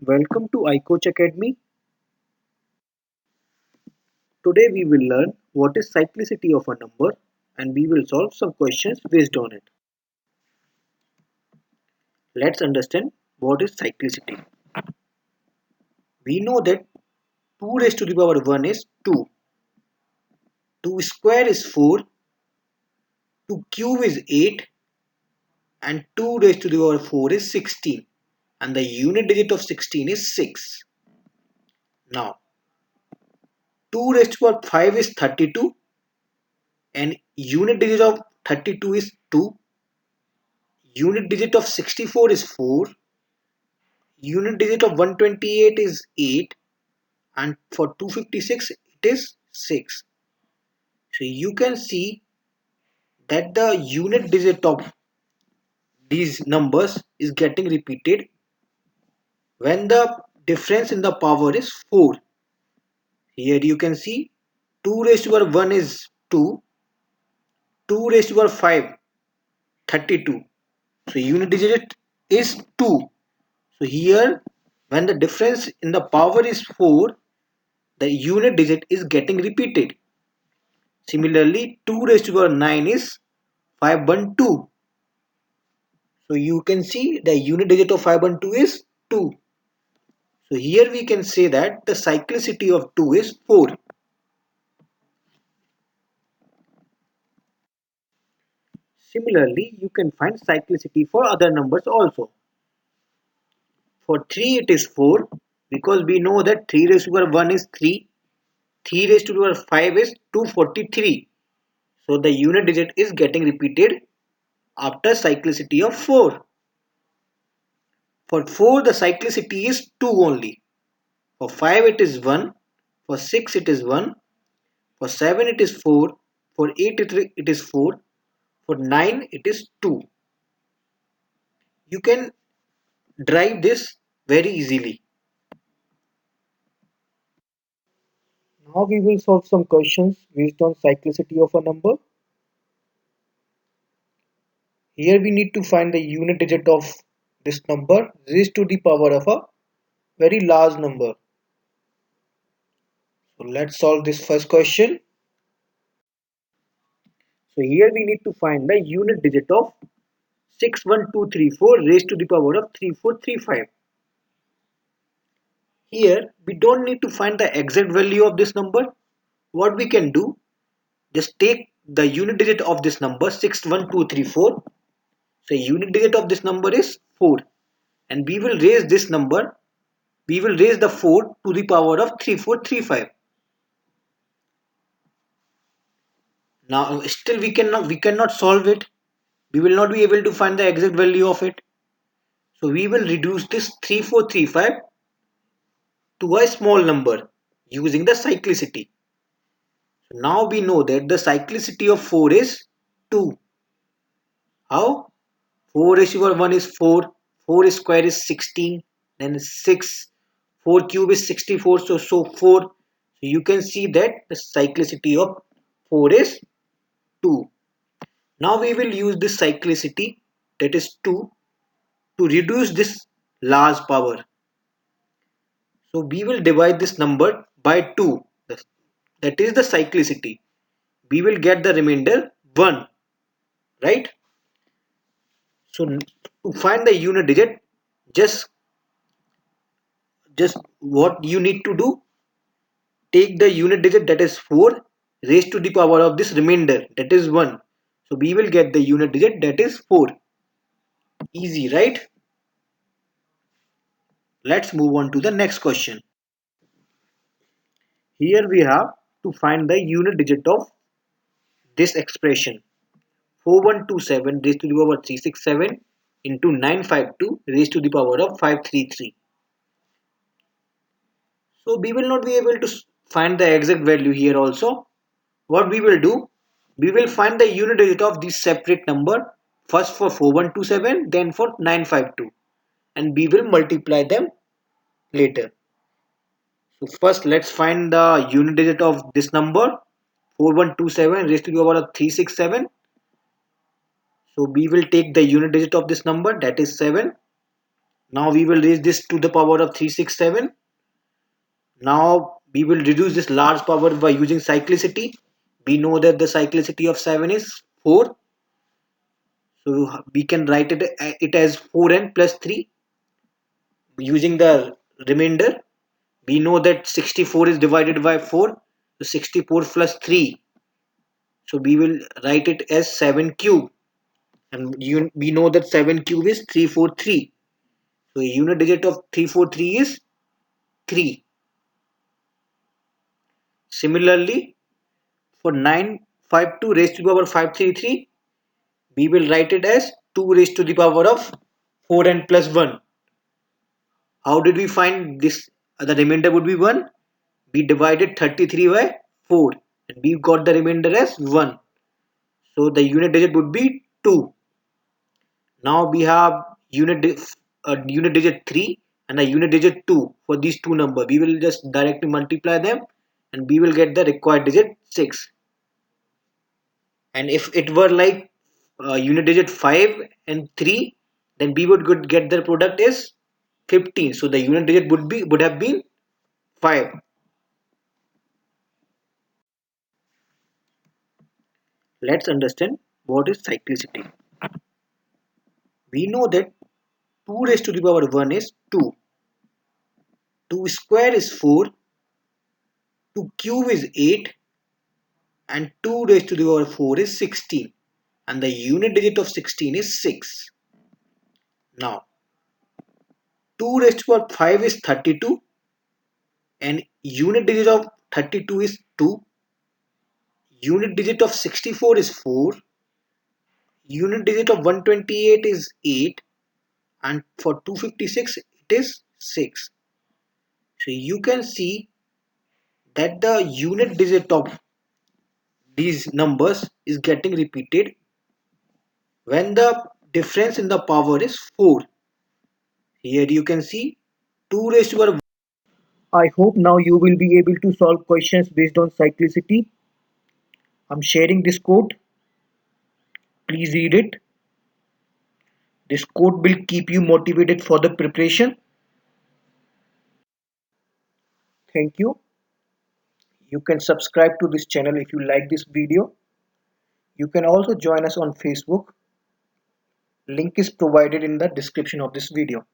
Welcome to iCoach Academy. Today we will learn what is cyclicity of a number and we will solve some questions based on it. Let's understand what is cyclicity. We know that 2 raised to the power 1 is 2, 2 square is 4, 2 cube is 8 and 2 raised to the power 4 is 16 and the unit digit of 16 is 6. Now 2 raised to the power 5 is 32 and unit digit of 32 is 2. Unit digit of 64 is 4. Unit digit of 128 is 8 and for 256 it is 6. So you can see that the unit digit of these numbers is getting repeated when the difference in the power is 4. Here you can see 2 raised to power 1 is 2, 2 raised to power 5 32. So unit digit is 2. So here when the difference in the power is 4, the unit digit is getting repeated. Similarly, 2 raised to the power 9 is 512. So you can see the unit digit of 512 is 2. So here we can say that the cyclicity of 2 is 4. Similarly, you can find cyclicity for other numbers also. For 3 it is 4 because we know that 3 raised to the power 1 is 3. 3 raised to the power 5 is 243. So the unit digit is getting repeated after cyclicity of 4. For 4 the cyclicity is 2 only. For 5 it is 1. For 6 it is 1. For 7 it is 4. For 8 it is 4. For 9 it is 2. You can drive this very easily. Now we will solve some questions based on cyclicity of a number. Here we need to find the unit digit of this number raised to the power of a very large number. So let's solve this first question. So here we need to find the unit digit of 61234 raised to the power of 3435. Here we don't need to find the exact value of this number. What we can do, just take the unit digit of this number 61234. So unit digit of this number is 4 and we will raise this number, we will raise the 4 to the power of 3435. Now still we cannot solve it. We will not be able to find the exact value of it. So we will reduce this 3435 to a small number using the cyclicity. So now we know that the cyclicity of 4 is 2. How? 4 raised to the power 1 is 4, 4 square is 16, then 6, 4 cube is 64, so 4. So you can see that the cyclicity of 4 is 2. Now we will use this cyclicity, that is 2, to reduce this large power. So we will divide this number by 2, that is the cyclicity. We will get the remainder 1, right? So to find the unit digit, just what you need to do, take the unit digit, that is 4, raised to the power of this remainder, that is 1. So we will get the unit digit, that is 4. Easy, right? Let's move on to the next question. Here we have to find the unit digit of this expression 4127 raised to the power 367 into 952 raised to the power of 533. So we will not be able to find the exact value here also. What we will do, we will find the unit digit of this separate number first for 4127, then for 952, and we will multiply them later. So first let's find the unit digit of this number 4127 raised to the power of 367. So we will take the unit digit of this number, that is 7. Now we will raise this to the power of 367. Now we will reduce this large power by using cyclicity. We know that the cyclicity of 7 is 4. So we can write it as 4n plus 3 using the remainder. We know that 64 is divided by 4. So 64 plus 3. So we will write it as 7 cube. And we know that 7 cube is 343. So a unit digit of 343 is 3. Similarly, for 952 raised to the power 533, we will write it as 2 raised to the power of 4n plus 1. How did we find this? The remainder would be 1. We divided 33 by 4 and we got the remainder as 1. So the unit digit would be 2. Now we have unit digit 3 and a unit digit 2 for these two numbers. We will just directly multiply them and we will get the required digit 6. And if it were like unit digit 5 and 3, then we would get the product is 15. So the unit digit would have been 5. Let's understand what is cyclicity. We know that 2 raised to the power 1 is 2. 2 square is 4. 2 cube is 8. And 2 raised to the power 4 is 16. And the unit digit of 16 is 6. Now 2 raised to the power 5 is 32. And unit digit of 32 is 2. Unit digit of 64 is 4. Unit digit of 128 is 8. And for 256 it is 6. So you can see that the unit digit of these numbers is getting repeated when the difference in the power is 4. Here you can see 2 raised to the power. I hope now you will be able to solve questions based on cyclicity. I'm sharing this code. Please read it. This code will keep you motivated for the preparation. Thank you. You can subscribe to this channel if you like this video. You can also join us on Facebook. Link is provided in the description of this video.